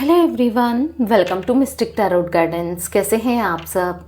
Hello everyone, welcome to Mystic Tarot Guidance. कैसे हैं आप सब?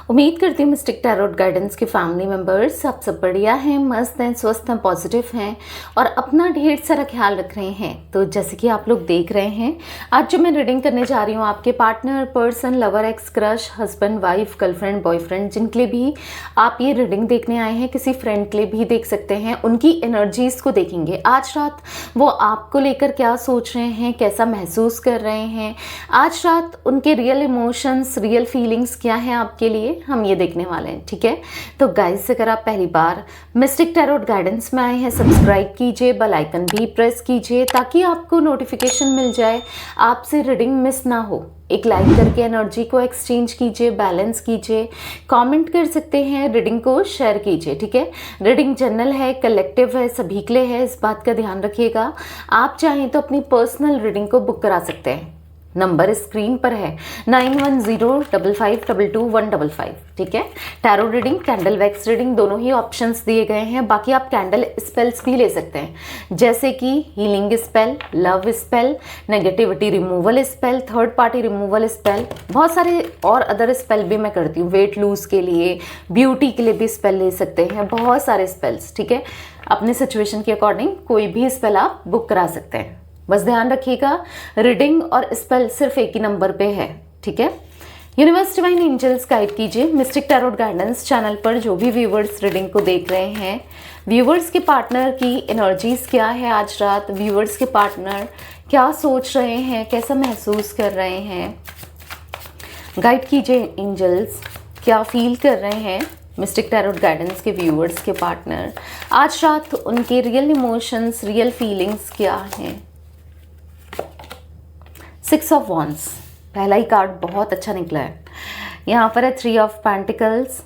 उम्मीद करती हूँ मिस्टिक टैरोट गाइडेंस के फैमिली मेम्बर्स आप सब बढ़िया हैं, मस्त हैं, स्वस्थ हैं, पॉजिटिव हैं और अपना ढेर सारा ख्याल रख रहे हैं। तो जैसे कि आप लोग देख रहे हैं, आज जो मैं रीडिंग करने जा रही हूँ आपके partner, person, lover, x, crush, husband, wife, girlfriend, boyfriend, जिनके लिए भी आप ये रीडिंग देखने आए हैं, किसी फ्रेंड के लिए भी देख सकते हैं, उनकी एनर्जीज को देखेंगे। आज रात वो आपको लेकर क्या सोच रहे हैं, कैसा महसूस कर रहे हैं, आज रात उनके रियल इमोशंस, रियल फीलिंग्स क्या हैं आपके लिए, हम ये देखने वाले हैं। ठीक है, तो गाइस अगर आप पहली बार मिस्टिक टैरोट गाइडेंस में आए हैं, सब्सक्राइब कीजिए, बेल आइकन भी प्रेस कीजिए ताकि आपको नोटिफिकेशन मिल जाए, आपसे रीडिंग मिस ना हो। एक लाइक करके एनर्जी को एक्सचेंज कीजिए, बैलेंस कीजिए, कमेंट कर सकते हैं, रीडिंग को शेयर कीजिए। ठीक है, रीडिंग जनरल है, कलेक्टिव है, सभी के लिए है, इस बात का ध्यान रखिएगा। आप चाहें तो अपनी पर्सनल रीडिंग को बुक करा सकते हैं। नंबर स्क्रीन पर है 9105522155। ठीक है, tarot reading, candle wax reading दोनों ही ऑप्शंस दिए गए हैं। बाकी आप कैंडल स्पेल्स भी ले सकते हैं, जैसे कि healing spell, love spell, negativity removal spell, third party removal spell, बहुत सारे और अदर स्पेल भी मैं करती हूँ। वेट लूज के लिए, ब्यूटी के लिए भी स्पेल ले सकते हैं, बहुत सारे स्पेल्स। ठीक है, अपने सिचुएशन के अकॉर्डिंग कोई भी स्पेल आप बुक करा सकते हैं। बस ध्यान रखिएगा, रीडिंग और स्पेल सिर्फ एक ही नंबर पे है। ठीक है, यूनिवर्स डिवाइन एंजल्स गाइड कीजिए। मिस्टिक टैरोट गाइडेंस चैनल पर जो भी व्यूवर्स रीडिंग को देख रहे हैं, व्यूवर्स के पार्टनर की एनर्जीज क्या है आज रात, व्यूवर्स के पार्टनर क्या सोच रहे हैं, कैसा महसूस कर रहे हैं, गाइड कीजिए एंजल्स, क्या फील कर रहे हैं मिस्टिक टैरोट गाइडेंस के व्यूवर्स के पार्टनर आज रात, उनके रियल इमोशंस, रियल फीलिंग्स क्या हैं। 6 ऑफ वॉन्ड्स, पहला ही कार्ड बहुत अच्छा निकला है। यहाँ पर है 3 ऑफ पेंटिकल्स,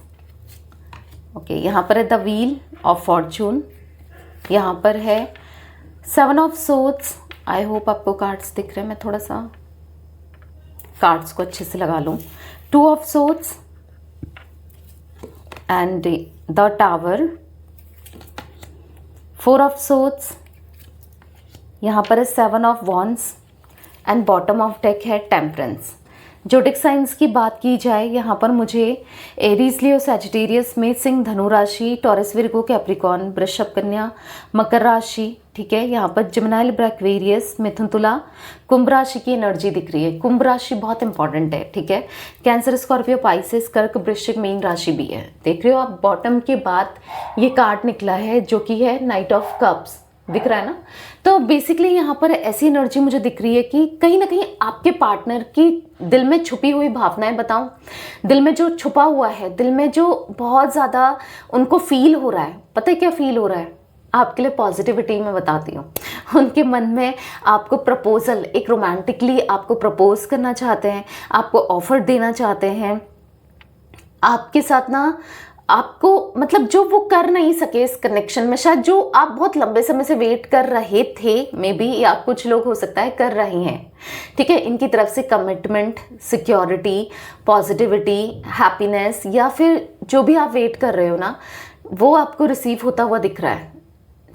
ओके, यहाँ पर है द व्हील ऑफ फॉर्चून, यहाँ पर है 7 ऑफ सोर्ड्स। आई होप आपको कार्ड्स दिख रहे हैं, मैं थोड़ा सा कार्ड्स को अच्छे से लगा लूँ। 2 of swords and the tower, 4 of swords, यहाँ पर है 7 of wands and bottom of deck है टेम्परेंस। जोडिक साइंस की बात की जाए, यहाँ पर मुझे एरीज, लियो, सैजिटेरियस में सिंह, धनु राशि, टॉरस, विर्गो, कैप्रिकॉर्न, वृषभ, कन्या, मकर राशि। ठीक है, यहाँ पर जिमिनी, लिब्रा, एक्वेरियस, मिथुन, तुला, कुंभ राशि की एनर्जी दिख रही है। कुंभ राशि बहुत इंपॉर्टेंट है। ठीक है, कैंसर, स्कॉर्पियो, पाइसेस, कर्क, वृश्चिक, मीन राशि भी है। देख रहे हो आप, बॉटम के बाद ये कार्ड निकला है जो कि है नाइट ऑफ कप्स, दिख रहा है ना। तो बेसिकली यहाँ पर ऐसी एनर्जी मुझे दिख रही है कि कहीं ना कहीं आपके पार्टनर की दिल में छुपी हुई भावनाएं, बताऊं, दिल में जो छुपा हुआ है, दिल में जो बहुत ज़्यादा उनको फील हो रहा है, पता है क्या फील हो रहा है आपके लिए? पॉजिटिविटी में बताती हूँ। उनके मन में आपको प्रपोजल, एक रोमांटिकली आपको प्रपोज करना चाहते हैं, आपको ऑफर देना चाहते हैं, आपके साथ ना, आपको मतलब जो वो कर नहीं सके इस कनेक्शन में, शायद जो आप बहुत लंबे समय से वेट कर रहे थे, मे बी, या कुछ लोग हो सकता है कर रहे हैं। ठीक है, इनकी तरफ से कमिटमेंट, सिक्योरिटी, पॉजिटिविटी, हैप्पीनेस, या फिर जो भी आप वेट कर रहे हो ना, वो आपको रिसीव होता हुआ दिख रहा है।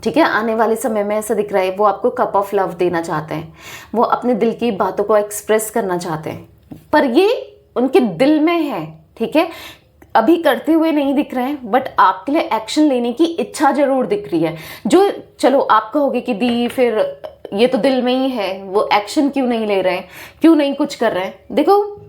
ठीक है, आने वाले समय में ऐसा दिख रहा है, वो आपको कप ऑफ लव देना चाहते हैं, वो अपने दिल की बातों को एक्सप्रेस करना चाहते हैं, पर ये उनके दिल में है। ठीक है, अभी करते हुए नहीं दिख रहे हैं, बट आपके लिए एक्शन लेने की इच्छा जरूर दिख रही है। जो, चलो आप कहोगे कि दी फिर ये तो दिल में ही है, वो एक्शन क्यों नहीं ले रहे हैं, क्यों नहीं कुछ कर रहे हैं? देखो,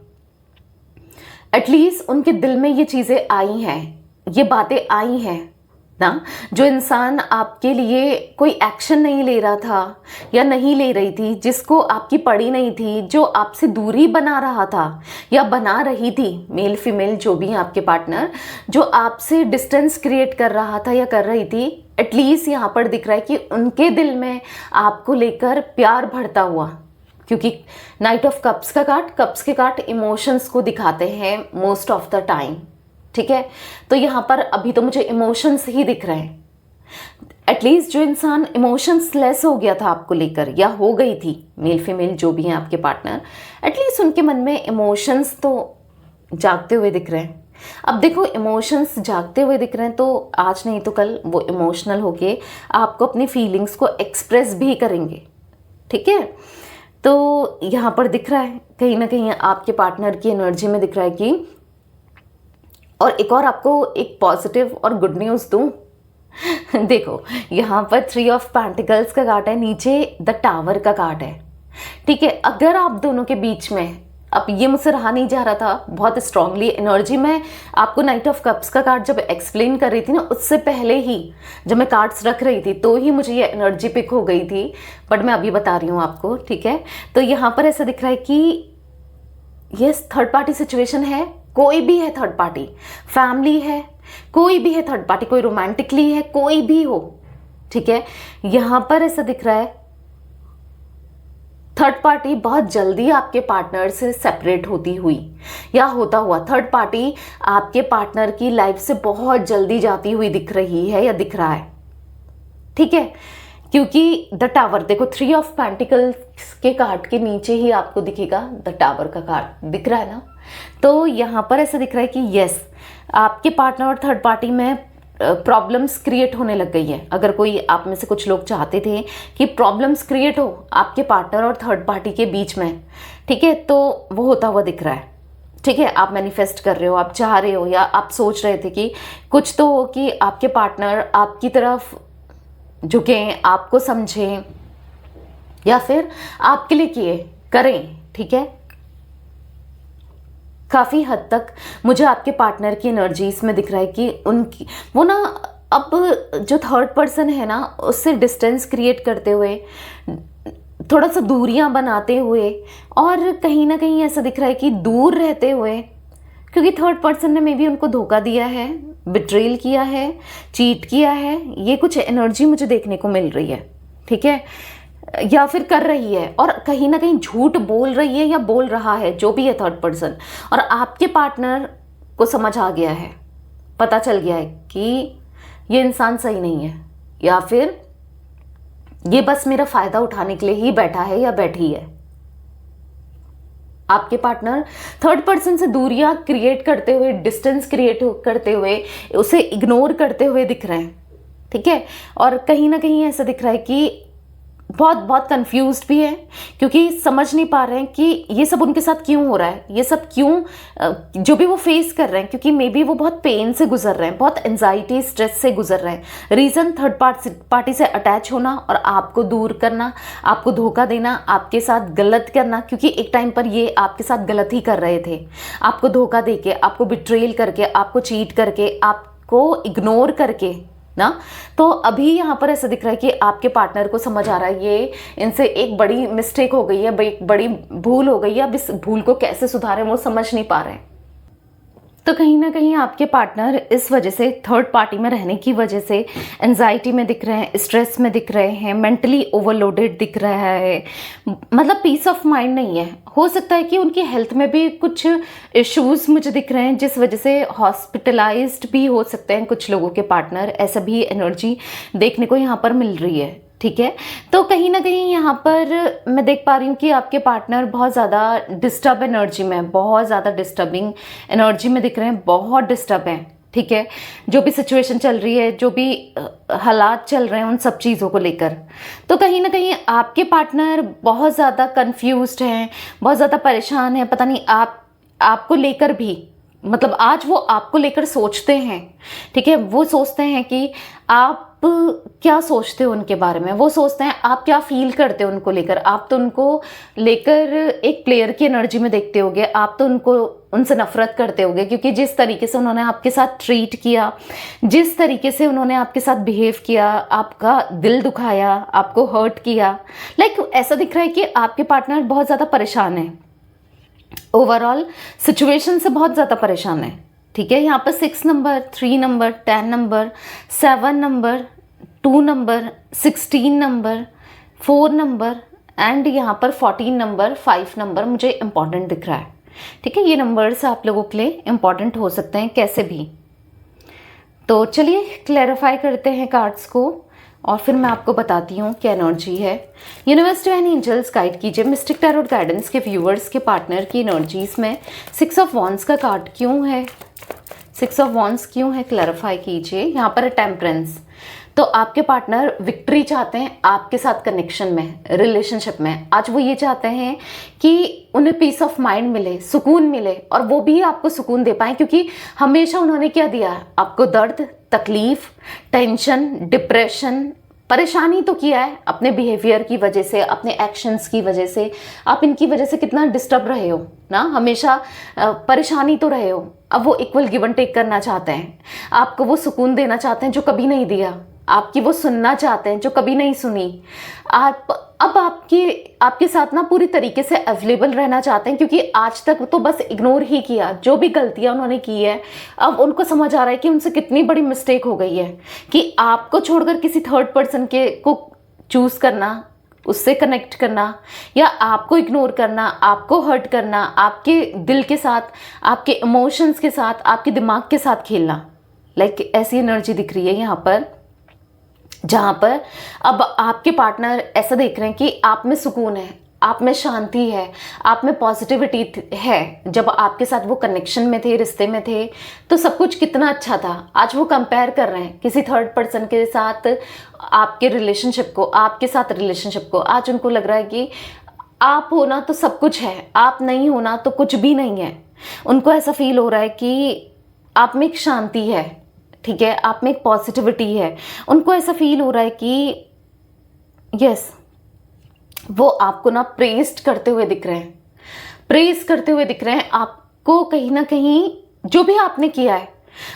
एटलीस्ट उनके दिल में ये चीजें आई हैं, ये बातें आई हैं ना। जो इंसान आपके लिए कोई एक्शन नहीं ले रहा था या नहीं ले रही थी, जिसको आपकी पड़ी नहीं थी, जो आपसे दूरी बना रहा था या बना रही थी, मेल फीमेल जो भी है आपके पार्टनर, जो आपसे डिस्टेंस क्रिएट कर रहा था या कर रही थी, एटलीस्ट यहाँ पर दिख रहा है कि उनके दिल में आपको लेकर प्यार बढ़ता हुआ। क्योंकि नाइट ऑफ कप्स का कार्ड, कप्स के कार्ड इमोशंस को दिखाते हैं मोस्ट ऑफ द टाइम। ठीक है, तो यहाँ पर अभी तो मुझे इमोशंस ही दिख रहे हैं। एटलीस्ट जो इंसान इमोशंस लेस हो गया था आपको लेकर, या हो गई थी, मेल फीमेल जो भी हैं आपके पार्टनर, एटलीस्ट उनके मन में इमोशंस तो जागते हुए दिख रहे हैं। अब देखो, इमोशंस जागते हुए दिख रहे हैं तो आज नहीं तो कल वो इमोशनल होके आपको अपनी फीलिंग्स को एक्सप्रेस भी करेंगे। ठीक है, तो यहाँ पर दिख रहा है कहीं ना कहीं आपके पार्टनर की एनर्जी में दिख रहा है कि, और एक और आपको एक पॉजिटिव और गुड न्यूज़ दूँ। देखो यहाँ पर 3 ऑफ पेंटिकल्स का कार्ड है, नीचे द टावर का कार्ड है, ठीक है। अगर आप दोनों के बीच में, अब ये मुझसे रहा नहीं जा रहा था बहुत स्ट्रांगली एनर्जी, मैं आपको नाइट ऑफ कप्स का कार्ड जब एक्सप्लेन कर रही थी ना, उससे पहले ही जब मैं कार्ड्स रख रही थी तो ही मुझे ये एनर्जी पिक हो गई थी, बट मैं अभी बता रही हूँ आपको, ठीक है। तो यहाँ पर ऐसा दिख रहा है कि ये थर्ड पार्टी सिचुएशन है, कोई भी है थर्ड पार्टी, फैमिली है, कोई भी है थर्ड पार्टी, कोई रोमांटिकली है, कोई भी हो, ठीक है। यहाँ पर ऐसा दिख रहा है थर्ड पार्टी बहुत जल्दी आपके पार्टनर से सेपरेट होती हुई या होता हुआ, थर्ड पार्टी आपके पार्टनर की लाइफ से बहुत जल्दी जाती हुई दिख रही है या दिख रहा है, ठीक है। क्योंकि द टावर, देखो 3 ऑफ पेंटिकल्स के कार्ड के नीचे ही आपको दिखेगा द टावर का कार्ड, दिख रहा है ना। तो यहाँ पर ऐसा दिख रहा है कि यस, आपके पार्टनर और थर्ड पार्टी में प्रॉब्लम्स क्रिएट होने लग गई है। अगर कोई आप में से कुछ लोग चाहते थे कि प्रॉब्लम्स क्रिएट हो आपके पार्टनर और थर्ड पार्टी के बीच में, ठीक है, तो वो होता हुआ दिख रहा है, ठीक है। आप मैनिफेस्ट कर रहे हो, आप चाह रहे हो, या आप सोच रहे थे कि कुछ तो हो कि आपके पार्टनर आपकी तरफ झुकें, आपको समझें, या फिर आपके लिए किए करें, ठीक है। काफ़ी हद तक मुझे आपके पार्टनर की एनर्जीज में दिख रहा है कि उनकी वो ना, अब जो थर्ड पर्सन है ना, उससे डिस्टेंस क्रिएट करते हुए, थोड़ा सा दूरियां बनाते हुए, और कहीं ना कहीं ऐसा दिख रहा है कि दूर रहते हुए, क्योंकि थर्ड पर्सन ने मे बी उनको धोखा दिया है, बिट्रेल किया है, चीट किया है, ये कुछ एनर्जी मुझे देखने को मिल रही है, ठीक है, या फिर कर रही है, और कहीं ना कहीं झूठ बोल रही है या बोल रहा है, जो भी है थर्ड पर्सन। और आपके पार्टनर को समझ आ गया है, पता चल गया है कि ये इंसान सही नहीं है, या फिर ये बस मेरा फायदा उठाने के लिए ही बैठा है या बैठी है। आपके पार्टनर थर्ड पर्सन से दूरियां क्रिएट करते हुए, डिस्टेंस क्रिएट करते हुए, उसे इग्नोर करते हुए दिख रहे हैं, ठीक है। और कहीं ना कहीं ऐसा दिख रहा है कि बहुत बहुत कंफ्यूज्ड भी है, क्योंकि समझ नहीं पा रहे हैं कि ये सब उनके साथ क्यों हो रहा है, ये सब क्यों, जो भी वो फेस कर रहे हैं, क्योंकि मे बी वो बहुत पेन से गुजर रहे हैं, बहुत एंजाइटी स्ट्रेस से गुजर रहे हैं। रीज़न थर्ड पार्टी से अटैच होना और आपको दूर करना, आपको धोखा देना, आपके साथ गलत करना, क्योंकि एक टाइम पर ये आपके साथ गलत ही कर रहे थे, आपको धोखा देके, आपको बिट्रेल करके, आपको चीट करके, आपको इग्नोर करके ना। तो अभी यहाँ पर ऐसा दिख रहा है कि आपके पार्टनर को समझ आ रहा है ये इनसे एक बड़ी मिस्टेक हो गई है, एक बड़ी भूल हो गई है, अब इस भूल को कैसे सुधारें वो समझ नहीं पा रहे हैं। तो कहीं ना कहीं आपके पार्टनर इस वजह से, थर्ड पार्टी में रहने की वजह से एंजाइटी में दिख रहे हैं, स्ट्रेस में दिख रहे हैं, मेंटली ओवरलोडेड दिख रहा है, मतलब पीस ऑफ माइंड नहीं है। हो सकता है कि उनकी हेल्थ में भी कुछ इश्यूज मुझे दिख रहे हैं, जिस वजह से हॉस्पिटलाइज्ड भी हो सकते हैं कुछ लोगों के पार्टनर, ऐसा भी एनर्जी देखने को यहाँ पर मिल रही है, ठीक है। तो कहीं ना कहीं यहाँ पर मैं देख पा रही हूँ कि आपके पार्टनर बहुत ज़्यादा डिस्टर्ब एनर्जी में, बहुत ज़्यादा डिस्टर्बिंग एनर्जी में दिख रहे हैं, बहुत डिस्टर्ब हैं, ठीक है। जो भी सिचुएशन चल रही है, जो भी हालात चल रहे हैं, उन सब चीज़ों को लेकर, तो कहीं ना कहीं आपके पार्टनर बहुत ज़्यादा कंफ्यूज्ड हैं, बहुत ज़्यादा परेशान हैं, पता नहीं आपको लेकर भी, मतलब आज वो आपको लेकर सोचते हैं, ठीक है। वो सोचते हैं कि आप क्या सोचते हो उनके बारे में, वो सोचते हैं आप क्या फील करते हो उनको लेकर। आप तो उनको लेकर एक प्लेयर की एनर्जी में देखते होगे, आप तो उनसे नफरत करते होगे, क्योंकि जिस तरीके से उन्होंने आपके साथ ट्रीट किया, जिस तरीके से उन्होंने आपके साथ बिहेव किया, आपका दिल दुखाया, आपको हर्ट किया, ऐसा दिख रहा है कि आपके पार्टनर बहुत ज़्यादा परेशान है, ओवरऑल सिचुएशन से बहुत ज़्यादा परेशान है, ठीक है। यहाँ पर 6 number, 3 number, 10 number, 7 number, 2 number, 16 number, 4 number and यहाँ पर 14 नंबर, 5 नंबर मुझे इम्पॉर्टेंट दिख रहा है, ठीक है। ये नंबर्स आप लोगों के लिए इम्पॉर्टेंट हो सकते हैं कैसे भी। तो चलिए क्लैरिफाई करते हैं कार्ड्स को और फिर मैं आपको बताती हूँ क्या एनर्जी है। यूनिवर्स डिवाइन एंजल्स गाइड कीजिए मिस्टिक टैरोट गाइडेंस के व्यूअर्स के पार्टनर की एनर्जीज में 6 ऑफ वॉन्ड्स का कार्ड क्यों है, 6 ऑफ वॉन्ड्स क्यों है, क्लैरिफाई कीजिए। यहाँ पर है टेम्परेंस, तो आपके पार्टनर विक्ट्री चाहते हैं आपके साथ कनेक्शन में, रिलेशनशिप में। आज वो ये चाहते हैं कि उन्हें पीस ऑफ माइंड मिले, सुकून मिले, और वो भी आपको सुकून दे पाए, क्योंकि हमेशा उन्होंने क्या दिया है आपको? दर्द, तकलीफ, टेंशन, डिप्रेशन, परेशानी तो किया है अपने बिहेवियर की वजह से, अपने एक्शंस की वजह से। आप इनकी वजह से कितना डिस्टर्ब रहे हो ना, हमेशा परेशानी तो रहे हो। अब वो इक्वल गिव एंड टेक करना चाहते हैं, आपको वो सुकून देना चाहते हैं जो कभी नहीं दिया, आपकी वो सुनना चाहते हैं जो कभी नहीं सुनी। आप अब आपके साथ ना पूरी तरीके से अवेलेबल रहना चाहते हैं, क्योंकि आज तक तो बस इग्नोर ही किया, जो भी गलतियां उन्होंने की है। अब उनको समझ आ रहा है कि उनसे कितनी बड़ी मिस्टेक हो गई है कि आपको छोड़कर किसी थर्ड पर्सन के को चूज करना, उससे कनेक्ट करना, या आपको इग्नोर करना, आपको हर्ट करना, आपके दिल के साथ, आपके इमोशंस के साथ, आपके दिमाग के साथ खेलना। लाइक ऐसी एनर्जी दिख रही है यहाँ पर, जहाँ पर अब आपके पार्टनर ऐसा देख रहे हैं कि आप में सुकून है, आप में शांति है, आप में पॉजिटिविटी है। जब आपके साथ वो कनेक्शन में थे, रिश्ते में थे, तो सब कुछ कितना अच्छा था। आज वो कंपेयर कर रहे हैं किसी थर्ड पर्सन के साथ आपके रिलेशनशिप को, आपके साथ रिलेशनशिप को। आज उनको लग रहा है कि आप होना तो सब कुछ है, आप नहीं होना तो कुछ भी नहीं है। उनको ऐसा फील हो रहा है कि आप में एक शांति है, ठीक है, आप में एक पॉजिटिविटी है। उनको ऐसा फील हो रहा है कि यस, वो आपको ना प्रेस्ट करते हुए दिख रहे हैं, प्रेस करते हुए दिख रहे हैं आपको। कहीं ना कहीं जो भी आपने किया है,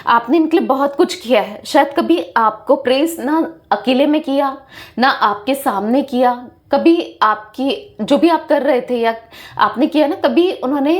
आपने इनके लिए बहुत कुछ किया है। शायद कभी आपको प्रेस ना अकेले में किया, ना आपके सामने किया, कभी आपकी जो भी आप कर रहे थे या आपने किया ना, कभी उन्होंने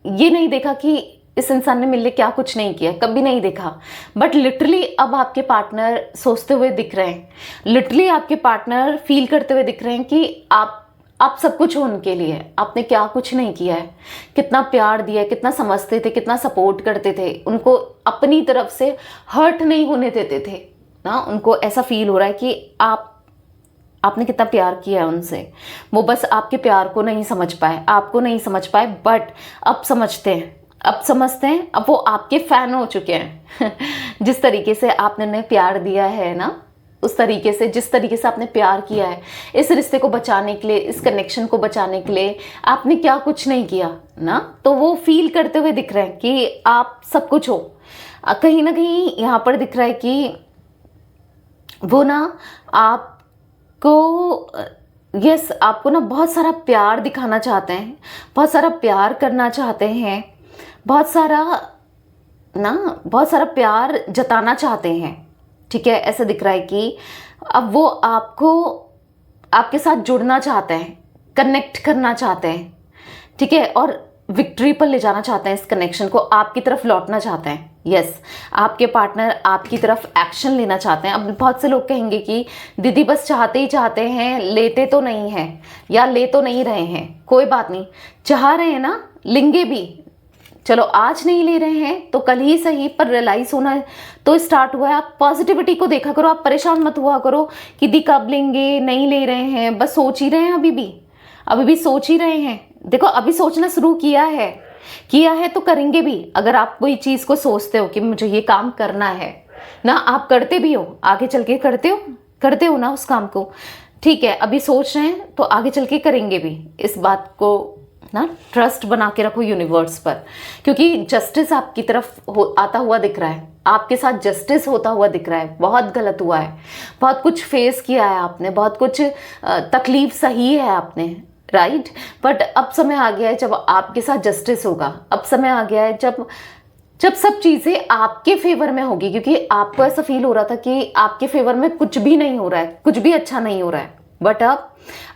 ये नहीं देखा कि इस इंसान ने मेरे लिए क्या कुछ नहीं किया, कभी नहीं देखा। बट लिटरली अब आपके पार्टनर सोचते हुए दिख रहे हैं, लिटरली आपके पार्टनर फील करते हुए दिख रहे हैं कि आप सब कुछ हो उनके लिए, आपने क्या कुछ नहीं किया है, कितना प्यार दिया है, कितना समझते थे, कितना सपोर्ट करते थे, उनको अपनी तरफ से हर्ट नहीं होने देते थे ना। उनको ऐसा फील हो रहा है कि आपने कितना प्यार किया है उनसे। वो बस आपके प्यार को नहीं समझ पाए, आपको नहीं समझ पाए, बट अब समझते हैं, अब समझते हैं। अब वो आपके फैन हो चुके हैं जिस तरीके से आपने उन्हें प्यार दिया है ना, उस तरीके से, जिस तरीके से आपने प्यार किया है, इस रिश्ते को बचाने के लिए, इस कनेक्शन को बचाने के लिए आपने क्या कुछ नहीं किया ना। तो वो फील करते हुए दिख रहे हैं कि आप सब कुछ हो। कहीं ना कहीं यहाँ पर दिख रहा है कि वो ना आपको आपको ना बहुत सारा प्यार दिखाना चाहते हैं, बहुत सारा प्यार करना चाहते हैं, बहुत सारा प्यार जताना चाहते हैं, ठीक है। ऐसा दिख रहा है कि अब वो आपके साथ जुड़ना चाहते हैं, कनेक्ट करना चाहते हैं, ठीक है, और विक्ट्री पर ले जाना चाहते हैं, इस कनेक्शन को आपकी तरफ लौटना चाहते हैं। यस, आपके पार्टनर आपकी तरफ एक्शन लेना चाहते हैं। अब बहुत से लोग कहेंगे कि दीदी बस चाहते ही चाहते हैं, लेते तो नहीं हैं या ले तो नहीं रहे हैं। कोई बात नहीं, चाह रहे हैं ना, लेंगे भी। चलो आज नहीं ले रहे हैं तो कल ही सही, पर रियलाइज होना तो स्टार्ट हुआ है। आप पॉजिटिविटी को देखा करो, आप परेशान मत हुआ करो कि दी कब लेंगे, नहीं ले रहे हैं, बस सोच ही रहे हैं, अभी भी सोच ही रहे हैं। देखो, अभी सोचना शुरू किया है तो करेंगे भी। अगर आप कोई चीज़ को सोचते हो कि मुझे ये काम करना है ना, आप करते भी हो, आगे चल के करते हो ना उस काम को, ठीक है। अभी सोच रहे हैं तो आगे चल के करेंगे भी। इस बात को ना ट्रस्ट बना के रखो यूनिवर्स पर, क्योंकि जस्टिस आपकी तरफ आता हुआ दिख रहा है, आपके साथ जस्टिस होता हुआ दिख रहा है। बहुत गलत हुआ है, बहुत कुछ फेस किया है आपने, बहुत कुछ तकलीफ सही है आपने, राइट। बट अब समय आ गया है जब आपके साथ जस्टिस होगा। अब समय आ गया है जब सब चीज़ें आपके फेवर में होगी, क्योंकि आपको ऐसा फील हो रहा था कि आपके फेवर में कुछ भी नहीं हो रहा है, कुछ भी अच्छा नहीं हो रहा है, बट अब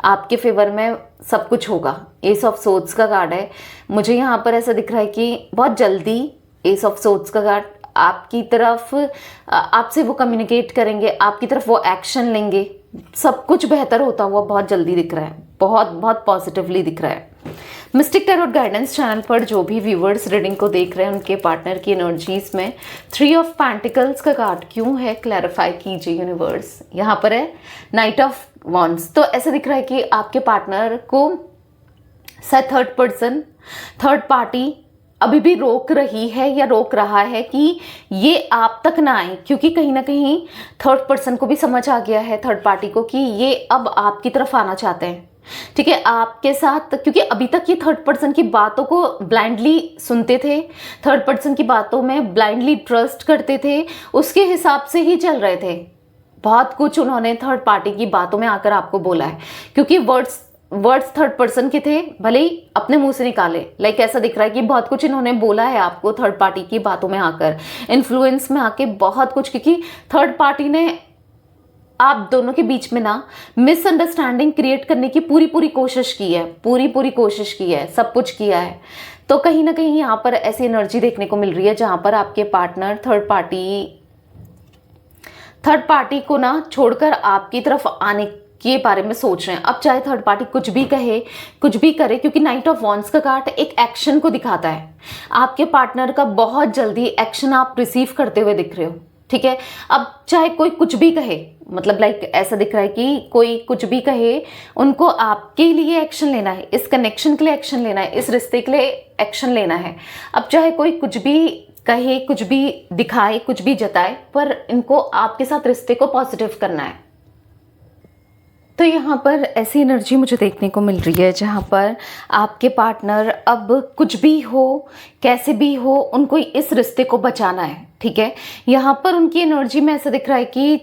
आपके फेवर में सब कुछ होगा। एस ऑफ सोर्ड्स का कार्ड है, मुझे यहाँ पर ऐसा दिख रहा है कि बहुत जल्दी एस ऑफ सोर्ड्स का कार्ड आपकी तरफ, आपसे वो कम्युनिकेट करेंगे, आपकी तरफ वो एक्शन लेंगे। सब कुछ बेहतर होता हुआ बहुत जल्दी दिख रहा है, बहुत बहुत पॉजिटिवली दिख रहा है। मिस्टिक टैरोट गाइडेंस चैनल पर जो भी व्यूवर्स रीडिंग को देख रहे हैं, उनके पार्टनर की एनर्जीज में 3 ऑफ पेंटिकल्स का कार्ड क्यों है, क्लैरिफाई कीजिए यूनिवर्स। यहाँ पर है नाइट ऑफ वॉन्ड्स। तो ऐसा दिख रहा है कि आपके पार्टनर को शायद थर्ड पार्टी अभी भी रोक रही है या रोक रहा है कि ये आप तक ना आए, क्योंकि कहीं ना कहीं थर्ड पर्सन को भी समझ आ गया है, थर्ड पार्टी को, कि ये अब आपकी तरफ आना चाहते हैं। ठीक है, आपके साथ, क्योंकि अभी तक ये थर्ड पर्सन की बातों को ब्लाइंडली सुनते थे, थर्ड पर्सन की बातों में ब्लाइंडली ट्रस्ट करते थे, उसके हिसाब से ही चल रहे थे। बहुत कुछ उन्होंने थर्ड पार्टी की बातों में आकर आपको बोला है, क्योंकि वर्ड्स थर्ड पर्सन के थे, भले ही अपने मुंह से निकाले। लाइक ऐसा दिख रहा है कि बहुत कुछ इन्होंने बोला है आपको थर्ड पार्टी की बातों में आकर, इन्फ्लुएंस में आके बहुत कुछ, क्योंकि थर्ड पार्टी ने आप दोनों के बीच में ना मिसअंडरस्टैंडिंग क्रिएट करने की पूरी कोशिश की है, पूरी कोशिश की है, सब कुछ किया है। तो कहीं ना कहीं यहाँ पर ऐसी एनर्जी देखने को मिल रही है जहां पर आपके पार्टनर थर्ड पार्टी को ना छोड़कर आपकी तरफ आने के बारे में सोच रहे हैं। अब चाहे थर्ड पार्टी कुछ भी कहे, कुछ भी करे, क्योंकि नाइट ऑफ वॉन्ड्स का कार्ड एक एक्शन को दिखाता है। आपके पार्टनर का बहुत जल्दी एक्शन आप रिसीव करते हुए दिख रहे हो। ठीक है, अब चाहे कोई कुछ भी कहे, मतलब लाइक ऐसा दिख रहा है कि कोई कुछ भी कहे, उनको आपके लिए एक्शन लेना है, इस कनेक्शन के लिए एक्शन लेना है, इस रिश्ते के लिए एक्शन लेना है। अब चाहे कोई कुछ भी कहे, कुछ भी दिखाए, कुछ भी जताए, पर इनको आपके साथ रिश्ते को पॉजिटिव करना है। तो यहाँ पर ऐसी एनर्जी मुझे देखने को मिल रही है जहाँ पर आपके पार्टनर अब कुछ भी हो, कैसे भी हो, उनको इस रिश्ते को बचाना है। ठीक है, यहाँ पर उनकी एनर्जी में ऐसा दिख रहा है कि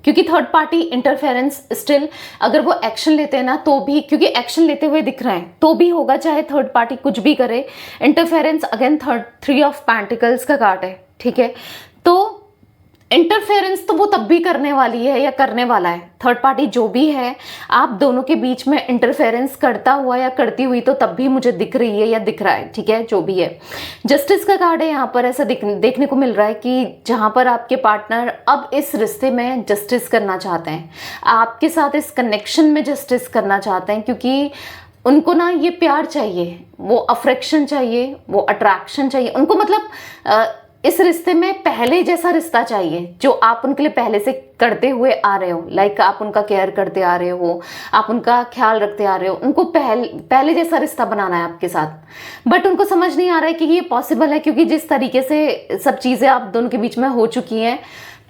क्योंकि थर्ड पार्टी इंटरफेरेंस स्टिल, अगर वो एक्शन लेते हैं ना तो भी, क्योंकि एक्शन लेते हुए दिख रहे हैं तो भी होगा, चाहे थर्ड पार्टी कुछ भी करे। Interference again three of pentacles का कार्ड है। ठीक है, तो इंटरफेरेंस तो वो तब भी करने वाली है या करने वाला है, थर्ड पार्टी जो भी है, आप दोनों के बीच में इंटरफेरेंस करता हुआ या करती हुई तो तब भी मुझे दिख रही है या दिख रहा है। ठीक है, जो भी है। जस्टिस का कार्ड है यहाँ पर, ऐसा देखने को मिल रहा है कि जहाँ पर आपके पार्टनर अब इस रिश्ते में जस्टिस करना चाहते हैं, आपके साथ इस कनेक्शन में जस्टिस करना चाहते हैं, क्योंकि उनको ना ये प्यार चाहिए, वो अफेक्शन चाहिए, वो अट्रैक्शन चाहिए उनको, मतलब इस रिश्ते में पहले जैसा रिश्ता चाहिए जो आप उनके लिए पहले से करते हुए आ रहे हो। लाइक आप उनका केयर करते आ रहे हो, आप उनका ख्याल रखते आ रहे हो, उनको पहले जैसा रिश्ता बनाना है आपके साथ। बट उनको समझ नहीं आ रहा है कि ये पॉसिबल है, क्योंकि जिस तरीके से सब चीज़ें आप दोनों के बीच में हो चुकी हैं,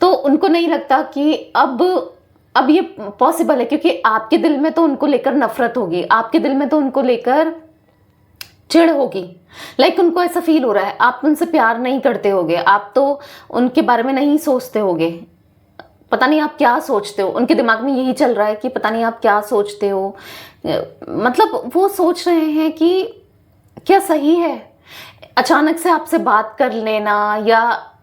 तो उनको नहीं लगता कि अब ये पॉसिबल है, क्योंकि आपके दिल में तो उनको लेकर नफरत होगी, आपके दिल में तो उनको लेकर चिढ़ होगी। लाइक उनको ऐसा फील हो रहा है आप उनसे प्यार नहीं करते होगे, आप तो उनके बारे में नहीं सोचते होगे, पता नहीं आप क्या सोचते हो। उनके दिमाग में यही चल रहा है कि पता नहीं आप क्या सोचते हो, मतलब वो सोच रहे हैं कि क्या सही है अचानक से आपसे बात कर लेना या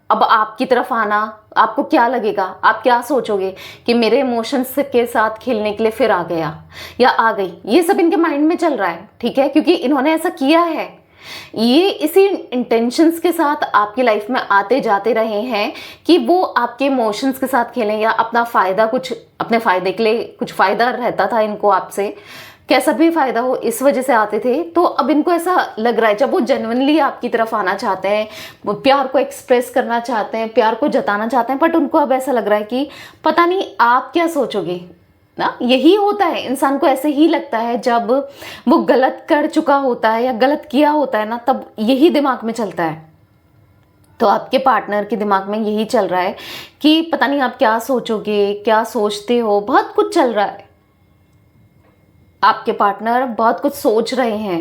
अब आपकी तरफ आना। आपको क्या लगेगा, आप क्या सोचोगे कि मेरे इमोशंस के साथ खेलने के लिए फिर आ गया या आ गई, ये सब इनके माइंड में चल रहा है। ठीक है, क्योंकि इन्होंने ऐसा किया है, ये इसी इंटेंशंस के साथ आपकी लाइफ में आते जाते रहे हैं कि वो आपके इमोशंस के साथ खेलें या अपना फ़ायदा, कुछ अपने फ़ायदे के लिए कुछ फ़ायदा रहता था इनको आपसे, कैसा भी फ़ायदा हो, इस वजह से आते थे। तो अब इनको ऐसा लग रहा है जब वो जेन्युइनली आपकी तरफ आना चाहते हैं, वो प्यार को एक्सप्रेस करना चाहते हैं, प्यार को जताना चाहते हैं, बट उनको अब ऐसा लग रहा है कि पता नहीं आप क्या सोचोगे ना। यही होता है, इंसान को ऐसे ही लगता है जब वो गलत कर चुका होता है या गलत किया होता है ना, तब यही दिमाग में चलता है। तो आपके पार्टनर के दिमाग में यही चल रहा है कि पता नहीं आप क्या सोचोगे, क्या सोचते हो, बहुत कुछ चल रहा है। आपके पार्टनर बहुत कुछ सोच रहे हैं।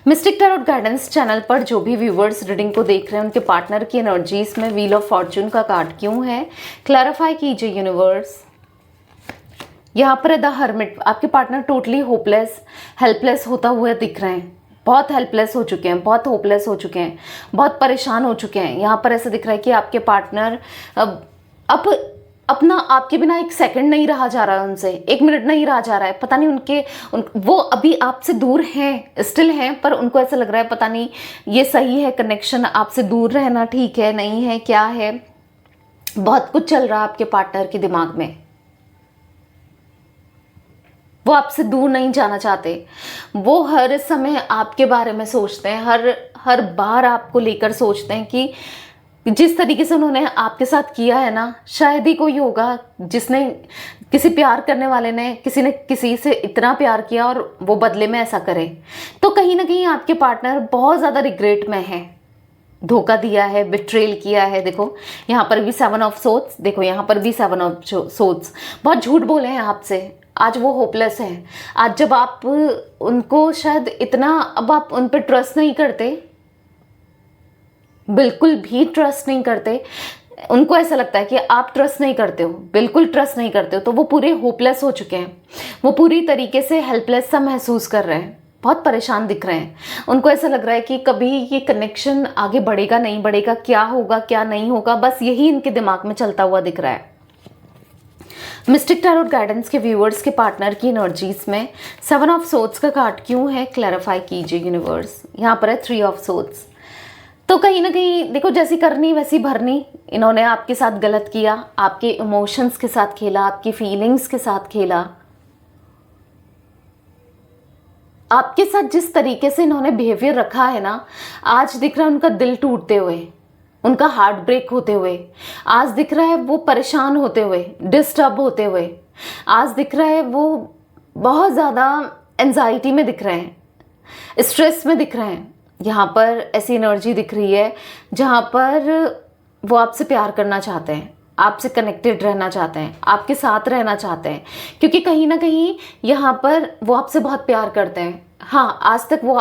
मिस्टिक टैरोट गाइडेंस चैनल पर जो भी व्यूवर्स रीडिंग को देख रहे हैं, उनके पार्टनर की एनर्जीज में व्हील ऑफ फॉर्चून का कार्ड क्यों है, क्लैरिफाई कीजिए यूनिवर्स। यहाँ पर द हर्मिट, आपके पार्टनर टोटली होपलेस, हेल्पलेस होता हुआ दिख रहे हैं, बहुत हेल्पलेस हो चुके हैं, बहुत होपलेस हो चुके हैं, बहुत परेशान हो चुके हैं। यहाँ पर ऐसा दिख रहा है कि आपके पार्टनर अब अपना आपके बिना एक सेकंड नहीं रहा जा रहा है, उनसे एक मिनट नहीं रहा जा रहा है। पता नहीं वो अभी आपसे दूर हैं, स्टिल हैं, पर उनको ऐसा लग रहा है पता नहीं ये सही है कनेक्शन, आपसे दूर रहना ठीक है नहीं है, क्या है, बहुत कुछ चल रहा है आपके पार्टनर के दिमाग में। वो आपसे दूर नहीं जाना चाहते, वो हर समय आपके बारे में सोचते हैं, हर बार आपको लेकर सोचते हैं कि जिस तरीके से उन्होंने आपके साथ किया है ना, शायद ही कोई होगा जिसने, किसी प्यार करने वाले ने किसी ने किसी से इतना प्यार किया और वो बदले में ऐसा करे। तो कहीं ना कहीं आपके पार्टनर बहुत ज़्यादा रिग्रेट में है, धोखा दिया है, बिट्रेल किया है। देखो यहाँ पर भी 7 ऑफ सोर्ड्स, देखो यहाँ पर भी 7 ऑफ सोर्ड्स, बहुत झूठ बोले हैं आपसे। आज वो होपलेस हैं। आज जब आप उनको शायद इतना, अब आप उन पर ट्रस्ट नहीं करते, बिल्कुल भी ट्रस्ट नहीं करते, उनको ऐसा लगता है कि आप ट्रस्ट नहीं करते हो, बिल्कुल ट्रस्ट नहीं करते हो, तो वो पूरे होपलेस हो चुके हैं। वो पूरी तरीके से हेल्पलेस सा महसूस कर रहे हैं, बहुत परेशान दिख रहे हैं। उनको ऐसा लग रहा है कि कभी ये कनेक्शन आगे बढ़ेगा नहीं बढ़ेगा, क्या होगा क्या नहीं होगा, बस यही इनके दिमाग में चलता हुआ दिख रहा है। मिस्टिक टैरोट गाइडेंस के व्यूअर्स के पार्टनर की एनर्जीज में 7 ऑफ सोर्ड्स का कार्ड क्यों है, क्लैरिफाई कीजिए यूनिवर्स। यहाँ पर है 3 ऑफ सोर्ड्स। तो कहीं ना कहीं देखो, जैसी करनी वैसी भरनी, इन्होंने आपके साथ गलत किया, आपके इमोशंस के साथ खेला, आपकी फीलिंग्स के साथ खेला। आपके साथ जिस तरीके से इन्होंने बिहेवियर रखा है ना, आज दिख रहा है उनका दिल टूटते हुए, उनका हार्ट ब्रेक होते हुए। आज दिख रहा है वो परेशान होते हुए, डिस्टर्ब होते हुए। आज दिख रहा है वो बहुत ज़्यादा एंजाइटी में दिख रहे हैं, स्ट्रेस में दिख रहे हैं। यहाँ पर ऐसी एनर्जी दिख रही है जहाँ पर वो आपसे प्यार करना चाहते हैं, आपसे कनेक्टेड रहना चाहते हैं, आपके साथ रहना चाहते हैं, क्योंकि कहीं ना कहीं यहाँ पर वो आपसे बहुत प्यार करते हैं। हाँ, आज तक वो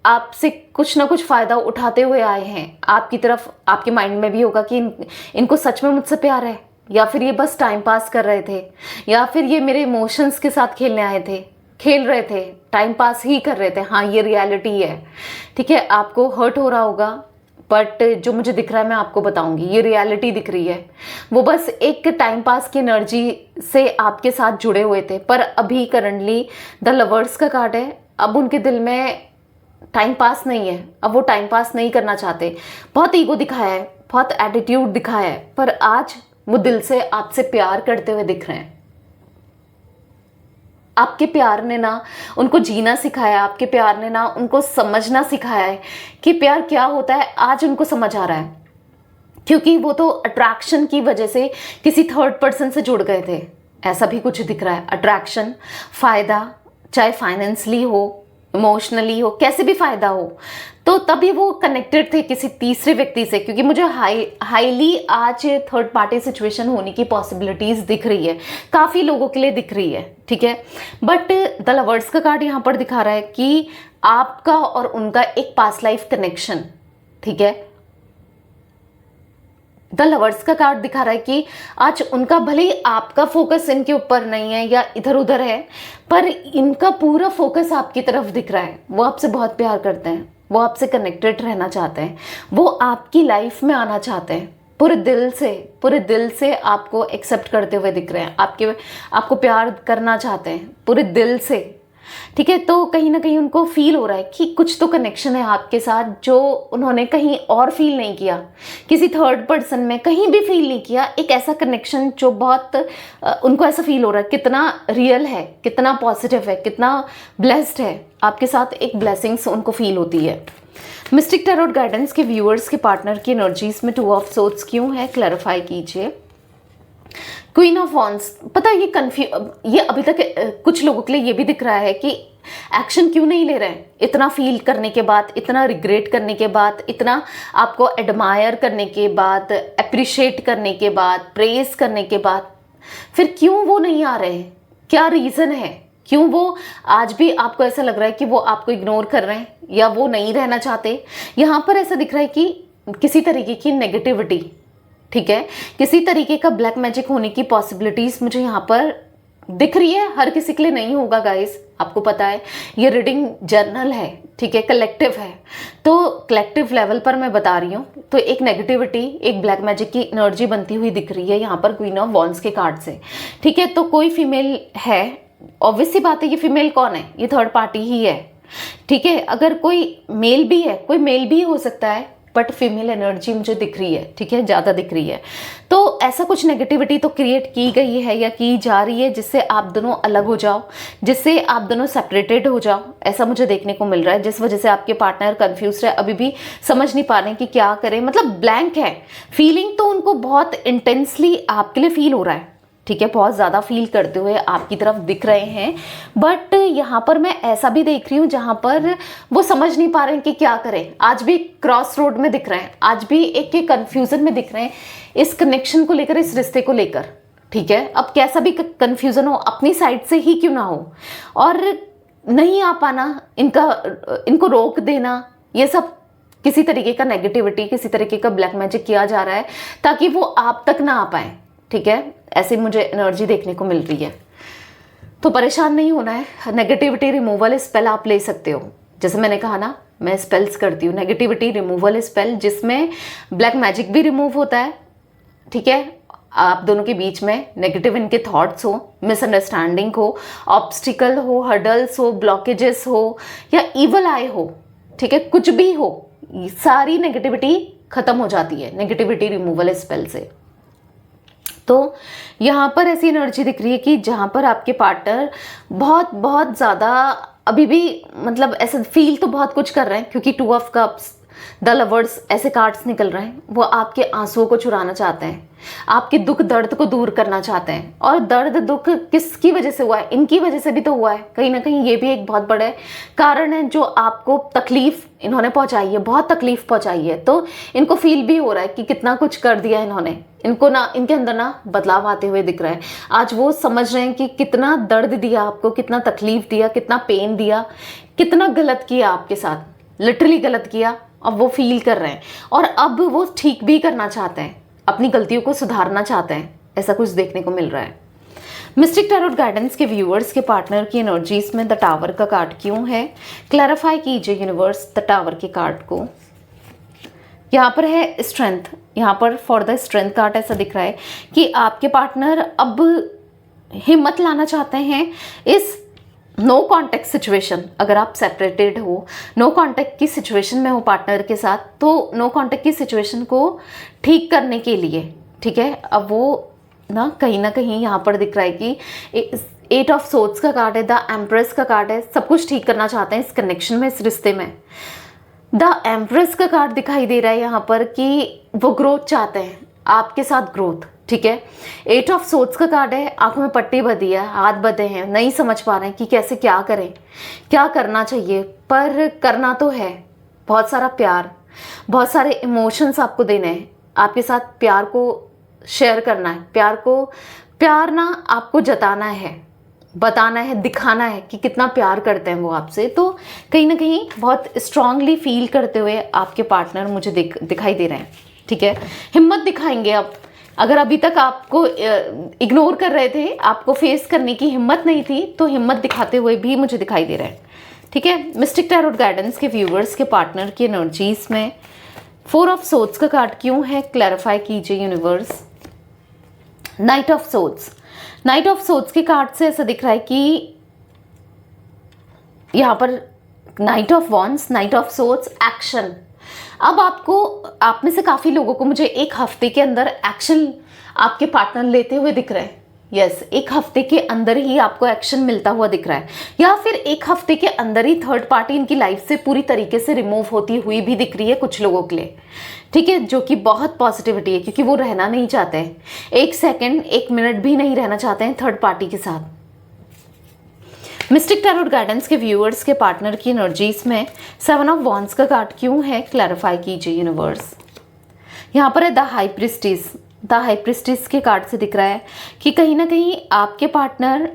आपसे कुछ ना कुछ फ़ायदा उठाते हुए आए हैं। आपकी तरफ, आपके माइंड में भी होगा कि इनको सच में मुझसे प्यार है, या फिर ये बस टाइम पास कर रहे थे, या फिर ये मेरे इमोशंस के साथ खेल रहे थे, टाइम पास ही कर रहे थे। हाँ, ये रियलिटी है, ठीक है। आपको हर्ट हो रहा होगा, बट जो मुझे दिख रहा है मैं आपको बताऊंगी, ये रियलिटी दिख रही है। वो बस एक टाइम पास की एनर्जी से आपके साथ जुड़े हुए थे, पर अभी करंटली द लवर्स का कार्ड है। अब उनके दिल में टाइम पास नहीं है, अब वो टाइम पास नहीं करना चाहते। बहुत ईगो दिखाया है, बहुत एटीट्यूड दिखाया है, पर आज वो दिल से आपसे प्यार करते हुए दिख रहे हैं। आपके प्यार ने ना उनको जीना सिखाया, आपके प्यार ने ना उनको समझना सिखाया है कि प्यार क्या होता है। आज उनको समझ आ रहा है, क्योंकि वो तो अट्रैक्शन की वजह से किसी थर्ड पर्सन से जुड़ गए थे, ऐसा भी कुछ दिख रहा है। अट्रैक्शन, फ़ायदा, चाहे फाइनेंशियली हो, इमोशनली हो, कैसे भी फ़ायदा हो, तो तभी वो कनेक्टेड थे किसी तीसरे व्यक्ति से, क्योंकि मुझे हाईली आज थर्ड पार्टी सिचुएशन होने की पॉसिबिलिटीज़ दिख रही है, काफ़ी लोगों के लिए दिख रही है, ठीक है। बट द लवर्स का कार्ड यहाँ पर दिखा रहा है कि आपका और उनका एक पास्ट लाइफ कनेक्शन, ठीक है। द लवर्स का कार्ड दिखा रहा है कि आज उनका, भले ही आपका फोकस इनके ऊपर नहीं है या इधर उधर है, पर इनका पूरा फोकस आपकी तरफ दिख रहा है। वो आपसे बहुत प्यार करते हैं, वो आपसे कनेक्टेड रहना चाहते हैं, वो आपकी लाइफ में आना चाहते हैं, पूरे दिल से आपको एक्सेप्ट करते हुए दिख रहे हैं, आपको प्यार करना चाहते हैं पूरे दिल से, ठीक है। तो कहीं ना कहीं उनको फील हो रहा है कि कुछ तो कनेक्शन है आपके साथ, जो उन्होंने कहीं और फील नहीं किया, किसी थर्ड पर्सन में कहीं भी फील नहीं किया। एक ऐसा कनेक्शन जो बहुत उनको ऐसा फील हो रहा है, कितना रियल है, कितना पॉजिटिव है, कितना ब्लेस्ड है, आपके साथ एक ब्लेसिंग्स उनको फील होती है। मिस्टिक टैरोट गाइडेंस के व्यूअर्स के पार्टनर की एनर्जीज में 2 ऑफ सोर्ड्स क्यों है, क्लैरिफाई कीजिए। क्वीन ऑफ वॉन्ड्स, पता है ये अभी तक कुछ लोगों के लिए ये भी दिख रहा है कि एक्शन क्यों नहीं ले रहे हैं। इतना फील करने के बाद, इतना रिग्रेट करने के बाद, इतना आपको एडमायर करने के बाद, अप्रिशिएट करने के बाद, प्रेज करने के बाद, फिर क्यों वो नहीं आ रहे हैं? क्या रीज़न है? क्यों वो आज भी आपको ऐसा लग रहा है कि वो आपको इग्नोर कर रहे हैं या वो नहीं रहना चाहते? यहाँ पर ऐसा दिख रहा है कि किसी तरीके की नेगेटिविटी, ठीक है, किसी तरीके का ब्लैक मैजिक होने की पॉसिबिलिटीज मुझे यहाँ पर दिख रही है। हर किसी के लिए नहीं होगा गाइस, आपको पता है ये रीडिंग जर्नल है, ठीक है, कलेक्टिव है, तो कलेक्टिव लेवल पर मैं बता रही हूँ। तो एक नेगेटिविटी, एक ब्लैक मैजिक की एनर्जी बनती हुई दिख रही है यहाँ पर क्वीन ऑफ वॉन्ड्स के कार्ड से, ठीक है। तो कोई फीमेल है, ऑब्वियस सी बात है, ये फीमेल कौन है? ये थर्ड पार्टी ही है, ठीक है। अगर कोई मेल भी है, कोई मेल भी हो सकता है, बट फीमेल एनर्जी मुझे दिख रही है, ठीक है, ज़्यादा दिख रही है। तो ऐसा कुछ नेगेटिविटी तो क्रिएट की गई है या की जा रही है जिससे आप दोनों अलग हो जाओ, जिससे आप दोनों सेपरेटेड हो जाओ, ऐसा मुझे देखने को मिल रहा है। जिस वजह से आपके पार्टनर कंफ्यूज है, अभी भी समझ नहीं पा रहे कि क्या करें, मतलब ब्लैंक है। फीलिंग तो उनको बहुत इंटेंसली आपके लिए फील हो रहा है, ठीक है, बहुत ज़्यादा फील करते हुए आपकी तरफ दिख रहे हैं। बट यहाँ पर मैं ऐसा भी देख रही हूँ जहाँ पर वो समझ नहीं पा रहे हैं कि क्या करें। आज भी क्रॉस रोड में दिख रहे हैं, आज भी एक कन्फ्यूज़न में दिख रहे हैं इस कनेक्शन को लेकर, इस रिश्ते को लेकर, ठीक है। अब कैसा भी कन्फ्यूज़न हो, अपनी साइड से ही क्यों ना हो, और नहीं आ पाना, इनको रोक देना, ये सब किसी तरीके का नेगेटिविटी, किसी तरीके का ब्लैक मैजिक किया जा रहा है ताकि वो आप तक ना आ पाए, ठीक है। ऐसी मुझे एनर्जी देखने को मिल रही है। तो परेशान नहीं होना है। नेगेटिविटी रिमूवल स्पेल आप ले सकते हो, जैसे मैंने कहा ना, मैं स्पेल्स करती हूँ नेगेटिविटी रिमूवल स्पेल, जिसमें ब्लैक मैजिक भी रिमूव होता है, ठीक है। आप दोनों के बीच में नेगेटिव इनके थॉट्स हो, मिसअंडरस्टैंडिंग हो, ऑब्स्टिकल हो, हर्डल्स हो, ब्लॉकेजेस हो या इवल आई हो, ठीक है, कुछ भी हो, सारी नेगेटिविटी खत्म हो जाती है नेगेटिविटी रिमूवल स्पेल से। तो यहाँ पर ऐसी एनर्जी दिख रही है कि जहाँ पर आपके पार्टनर बहुत बहुत ज़्यादा अभी भी, मतलब ऐसे फील तो बहुत कुछ कर रहे हैं, क्योंकि 2 ऑफ कप्स, द लवर्स, ऐसे कार्ड्स निकल रहे हैं। वो आपके आंसुओं को चुराना चाहते हैं, आपके दुख दर्द को दूर करना चाहते हैं। और दर्द दुख किसकी वजह से हुआ है? इनकी वजह से भी तो हुआ है कहीं ना कहीं। ये भी एक बहुत बड़ा कारण है जो आपको तकलीफ इन्होंने पहुंचाई है, बहुत तकलीफ पहुंचाई है। तो इनको फील भी हो रहा है कि कितना कुछ कर दिया इन्होंने, इनको ना, इनके अंदर ना बदलाव आते हुए दिख रहा है। आज वो समझ रहे हैं कि कितना दर्द दिया आपको, कितना तकलीफ दिया, कितना पेन दिया, कितना गलत किया आपके साथ, लिटरली गलत किया। अब वो फील कर रहे हैं और अब वो ठीक भी करना चाहते हैं, अपनी गलतियों को सुधारना चाहते हैं, ऐसा कुछ देखने को मिल रहा है। मिस्टिक टैरोट गाइडेंस के व्यूअर्स के पार्टनर की एनर्जीज में द टावर का कार्ड क्यों है? क्लैरिफाई कीजिए यूनिवर्स द टावर के कार्ड को। यहाँ पर है स्ट्रेंथ, यहाँ पर फॉर द स्ट्रेंथ कार्ड ऐसा दिख रहा है कि आपके पार्टनर अब हिम्मत लाना चाहते हैं इस नो कॉन्टेक्ट सिचुएशन। अगर आप सेपरेटेड हो, नो कॉन्टेक्ट की सिचुएशन में हो पार्टनर के साथ, तो नो कॉन्टेक्ट की सिचुएशन को ठीक करने के लिए, ठीक है, अब वो ना कहीं यहाँ पर दिख रहा है कि 8 ऑफ सोर्ड्स का कार्ड है, द एम्प्रेस का कार्ड है। सब कुछ ठीक करना चाहते हैं इस कनेक्शन में, इस रिश्ते में। द एम्प्रेस का कार्ड दिखाई दे रहा है यहाँ पर कि वो ग्रोथ चाहते हैं, आपके साथ ग्रोथ, ठीक है। 8 ऑफ सोर्ड्स का कार्ड है, आंखों में पट्टी बंधी है, हाथ बंधे हैं, नहीं समझ पा रहे हैं कि कैसे क्या करें, क्या करना चाहिए, पर करना तो है। बहुत सारा प्यार, बहुत सारे इमोशंस आपको देने हैं, आपके साथ प्यार को शेयर करना है, प्यार ना आपको जताना है, बताना है, दिखाना है कि कितना प्यार करते हैं वो आपसे। तो कहीं ना कहीं बहुत स्ट्रांगली फील करते हुए आपके पार्टनर मुझे दिखाई दे रहे हैं, ठीक है। हिम्मत दिखाएंगे अब। अगर अभी तक आपको इग्नोर कर रहे थे, आपको फेस करने की हिम्मत नहीं थी, तो हिम्मत दिखाते हुए भी मुझे दिखाई दे रहे हैं, ठीक है। मिस्टिक टैरोट गाइडेंस के व्यूअर्स के पार्टनर की एनर्जीज में 4 ऑफ सोर्ड्स का कार्ड क्यों है? क्लैरिफाई कीजिए universe. Night of swords, night of swords के कार्ड से ऐसा दिख रहा है कि यहाँ पर night of wands, night of swords, action. अब आपको, आप में से काफ़ी लोगों को मुझे 1 हफ्ते के अंदर एक्शन आपके पार्टनर लेते हुए दिख रहे हैं। यस, 1 हफ्ते के अंदर ही आपको एक्शन मिलता हुआ दिख रहा है, या फिर 1 हफ्ते के अंदर ही थर्ड पार्टी इनकी लाइफ से पूरी तरीके से रिमूव होती हुई भी दिख रही है कुछ लोगों के लिए, ठीक है, जो कि बहुत पॉजिटिविटी है, क्योंकि वो रहना नहीं चाहते हैं, 1 सेकेंड 1 मिनट भी नहीं रहना चाहते हैं थर्ड पार्टी के साथ। मिस्टिक टैरोट गाइडेंस के व्यूअर्स के पार्टनर की एनर्जीज में 7 ऑफ वॉन्ड्स का कार्ड क्यों है? क्लैरिफाई कीजिए यूनिवर्स। यहाँ पर है the high priestess. The high priestess के कार्ड से दिख रहा है कि कहीं ना कहीं आपके पार्टनर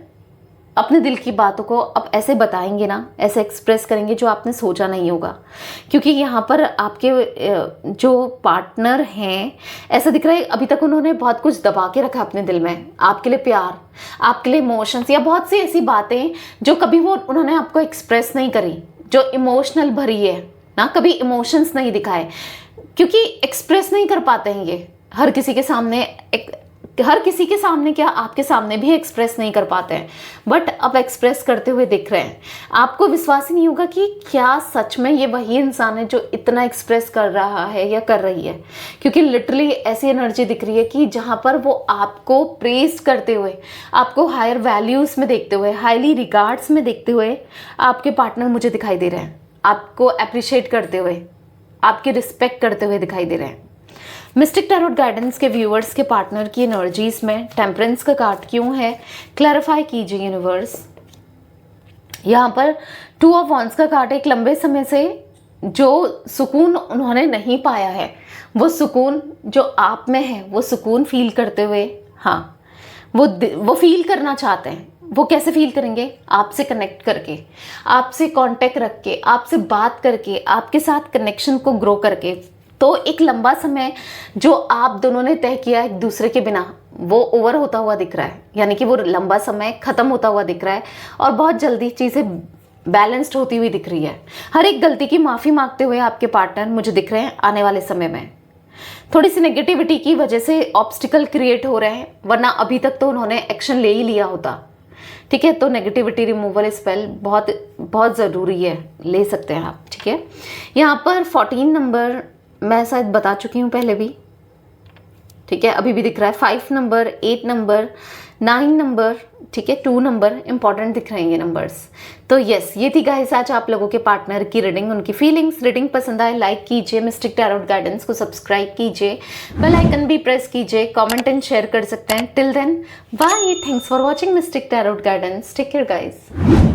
अपने दिल की बातों को अब ऐसे बताएंगे ना, ऐसे एक्सप्रेस करेंगे जो आपने सोचा नहीं होगा, क्योंकि यहाँ पर आपके जो पार्टनर हैं, ऐसा दिख रहा है अभी तक उन्होंने बहुत कुछ दबा के रखा अपने दिल में, आपके लिए प्यार, आपके लिए इमोशंस, या बहुत सी ऐसी बातें जो कभी वो उन्होंने आपको एक्सप्रेस नहीं करी, जो इमोशनल भरी है ना, कभी इमोशंस नहीं दिखाए, क्योंकि एक्सप्रेस नहीं कर पाते हैं ये हर किसी के सामने, एक हर किसी के सामने, क्या आपके सामने भी एक्सप्रेस नहीं कर पाते हैं, बट अब एक्सप्रेस करते हुए दिख रहे हैं। आपको विश्वास ही नहीं होगा कि क्या सच में ये वही इंसान है जो इतना एक्सप्रेस कर रहा है या कर रही है, क्योंकि लिटरली ऐसी एनर्जी दिख रही है कि जहाँ पर वो आपको प्रेज करते हुए, आपको हायर वैल्यूज़ में देखते हुए, हाईली रिगार्ड्स में देखते हुए आपके पार्टनर मुझे दिखाई दे रहे हैं, आपको अप्रिशिएट करते हुए, आपकी रिस्पेक्ट करते हुए दिखाई दे रहे हैं। मिस्टिक टैरोट गाइडेंस के व्यूअर्स के पार्टनर की एनर्जीज में टेम्परेंस का कार्ड क्यों है, क्लैरिफाई कीजिए यूनिवर्स। यहाँ पर 2 ऑफ वॉन्ड्स का कार्ड, एक लंबे समय से जो सुकून उन्होंने नहीं पाया है, वो सुकून जो आप में है, वो सुकून फील करते हुए, हाँ वो फील करना चाहते हैं। वो कैसे फील करेंगे? आपसे कनेक्ट करके, आपसे कांटेक्ट रख के, आपसे बात करके, आपके साथ कनेक्शन को ग्रो करके। तो एक लंबा समय जो आप दोनों ने तय किया एक दूसरे के बिना, वो ओवर होता हुआ दिख रहा है, यानी कि वो लंबा समय खत्म होता हुआ दिख रहा है और बहुत जल्दी चीज़ें बैलेंस्ड होती हुई दिख रही है। हर एक गलती की माफ़ी मांगते हुए आपके पार्टनर मुझे दिख रहे हैं आने वाले समय में। थोड़ी सी नेगेटिविटी की वजह से ऑब्स्टिकल क्रिएट हो रहे हैं, वरना अभी तक तो उन्होंने एक्शन ले ही लिया होता। ठीक है, तो नेगेटिविटी रिमूवल स्पेल बहुत बहुत ज़रूरी है, ले सकते हैं आप। ठीक है, यहाँ पर 14 नंबर मैं शायद बता चुकी हूँ पहले भी। ठीक है, अभी भी दिख रहा है 5 नंबर, 8 नंबर, 9 नंबर, ठीक है, 2 नंबर इंपॉर्टेंट दिख रहे हैं ये नंबर्स। तो यस, ये थी गाइस आज आप लोगों के पार्टनर की रीडिंग, उनकी फीलिंग्स। रीडिंग पसंद आए लाइक कीजिए, मिस्टिक टैरोट गाइडेंस को सब्सक्राइब कीजिए, बेल आइकन भी प्रेस कीजिए, कमेंट एंड शेयर कर सकते हैं। Till then bye, thanks for watching Mystic Tarot Guidance, take care guys.